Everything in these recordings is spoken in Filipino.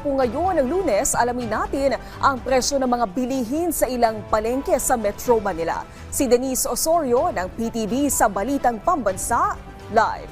po ngayon ng Lunes, alamin natin ang presyo ng mga bilihin sa ilang palengke sa Metro Manila. Si Denise Osorio ng PTV sa Balitang Pambansa, live.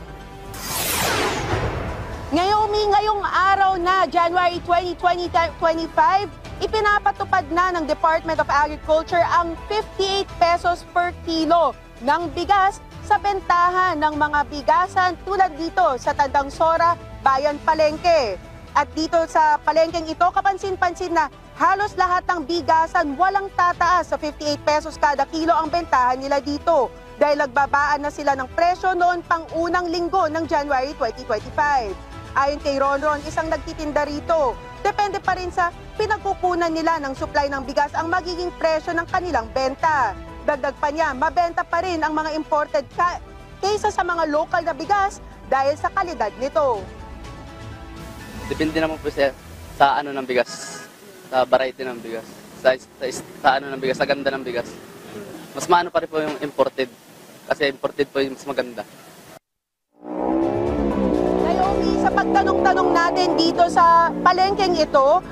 Ngayong araw na January 20, 2025, ipinapatupad na ng Department of Agriculture ang 58 pesos per kilo ng bigas sa bentahan ng mga bigasan tulad dito sa Tandang Sora, Bayan Palengke. At dito sa palengkeng ito, kapansin-pansin na halos lahat ng bigasan walang tataas sa 58 pesos kada kilo ang bentahan nila dito dahil nagbabaan na sila ng presyo noon pang unang linggo ng January 2025. Ayon kay Ronron, isang nagtitinda rito, depende pa rin sa pinagkukunan nila ng supply ng bigas ang magiging presyo ng kanilang benta. Dagdag pa niya, mabenta pa rin ang mga imported kaysa sa mga local na bigas dahil sa kalidad nito. Depende naman po sa ano ng bigas, sa variety ng bigas, sa ano ng bigas, sa ganda ng bigas. Mas maano pa rin po yung imported, kasi imported po yung mas maganda. Naomi, sa pagtanong-tanong natin dito sa palengkeng ito,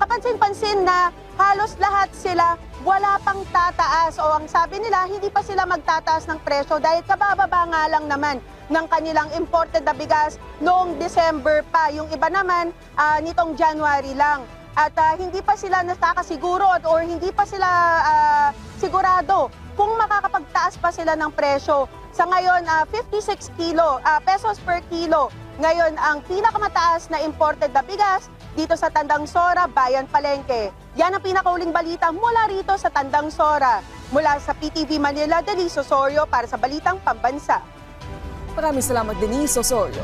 kapansin-pansin na halos lahat sila wala pang tataas o ang sabi nila hindi pa sila magtataas ng presyo dahil kabababa nga lang naman ng kanilang imported na bigas noong December pa. Yung iba naman nitong January lang. At hindi pa sila nakakasiguro or hindi pa sila sigurado kung makakapagtaas pa sila ng presyo. Sa ngayon, 56 pesos per kilo. Ngayon, ang pinakamataas na imported na bigas dito sa Tandang Sora, Bayan Palengke. Yan ang pinakauling balita mula rito sa Tandang Sora. Mula sa PTV Manila, Denise Osorio para sa Balitang Pambansa. Maraming salamat, Denise Osorio.